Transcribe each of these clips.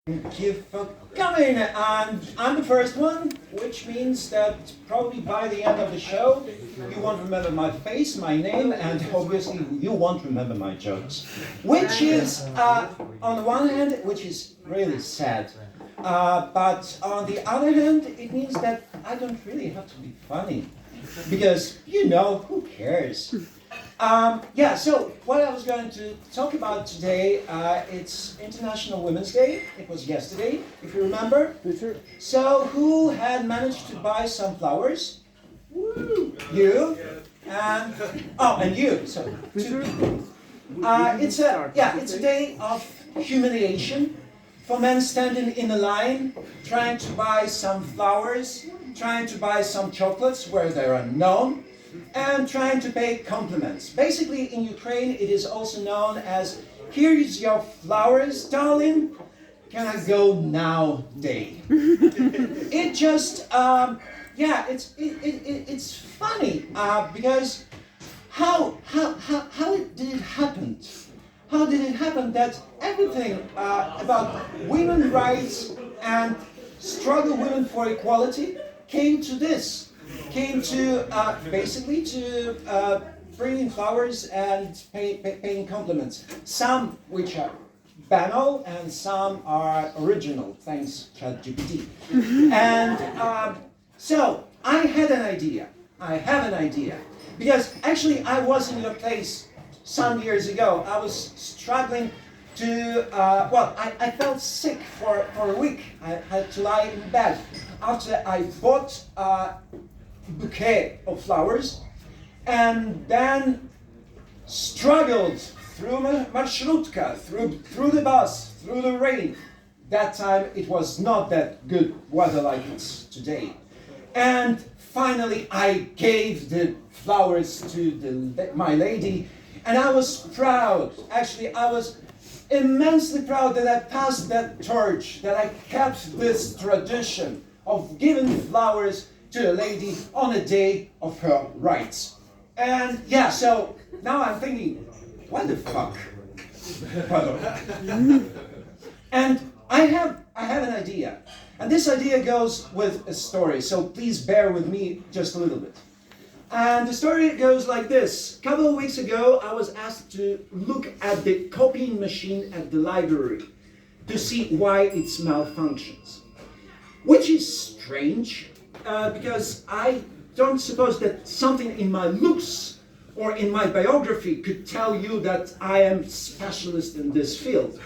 Thank you for coming. I'm the first one, which means that probably by the end of the show, you won't remember my face, my name, and obviously you won't remember my jokes. Which is, on the one hand, which is really sad. But on the other hand, it means that I don't really have to be funny. Because, who cares? So what I was going to talk about today, it's International Women's Day. It was yesterday, if you remember. So who had managed to buy some flowers? Woo. You. And you. So two people. It's a day of humiliation for men standing in a line, trying to buy some flowers, trying to buy some chocolates where they are known, and trying to pay compliments. Basically, in Ukraine, it is also known as, "Here's your flowers, darling. Can I go now, day?" It just, it's funny because how did it happen? How did it happen that everything about women's rights and struggle women for equality came to this? Came to basically to bringing flowers and paying compliments. Some which are banal and some are original, thanks ChatGPT. And so I had an idea. I have an idea. Because actually I was in your place some years ago. I was struggling to, I felt sick for a week. I had to lie in bed after I bought a bouquet of flowers and then struggled through my marshrutka, through the bus, through the rain. That time it was not that good weather like it's today. And finally I gave the flowers to my lady, and I was proud. Actually, I was immensely proud that I passed that torch, that I kept this tradition of giving flowers to a lady on a day of her rights. And so now I'm thinking, what the fuck? And I have an idea. And this idea goes with a story, so please bear with me just a little bit. And the story goes like this. A couple of weeks ago, I was asked to look at the copying machine at the library to see why it malfunctions. Which is strange, because I don't suppose that something in my looks or in my biography could tell you that I am specialist in this field.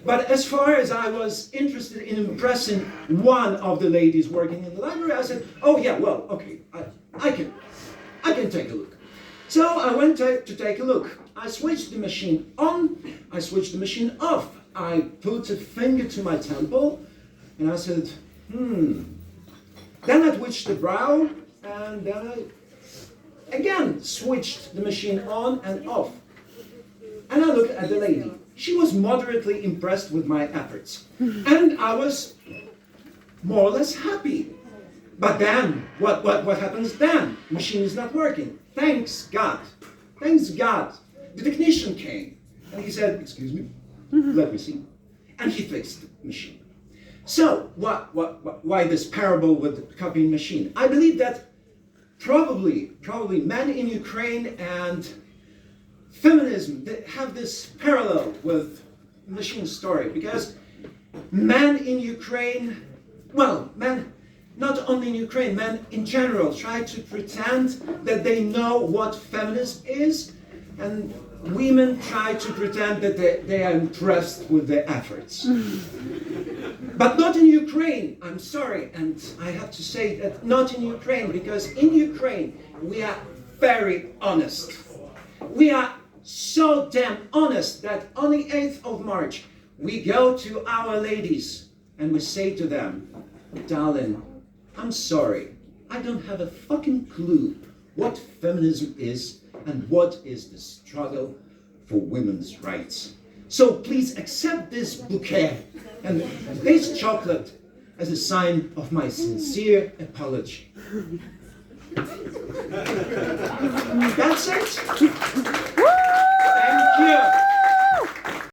But as far as I was interested in impressing one of the ladies working in the library, I said, I can take a look. So I went to take a look. I switched the machine on, I switched the machine off. I put a finger to my temple, and I said, Then I twitched the brow, and then I again switched the machine on and off. And I looked at the lady. She was moderately impressed with my efforts. And I was more or less happy. But then, what happens then? Machine is not working. Thanks God. Thanks God. The technician came, and he said, "Excuse me, let me see." And he fixed the machine. So, why this parable with the copying machine? I believe that probably men in Ukraine and feminism, they have this parallel with machine story, because men in Ukraine, men not only in Ukraine, men in general try to pretend that they know what feminism is, and women try to pretend that they are impressed with their efforts. But not in Ukraine, I'm sorry, and I have to say that not in Ukraine, because in Ukraine we are very honest. We are so damn honest that on the 8th of March we go to our ladies and we say to them, "Darling, I'm sorry, I don't have a fucking clue what feminism is and what is the struggle for women's rights. So please accept this bouquet and this chocolate as a sign of my sincere apology." That's it. Thank you.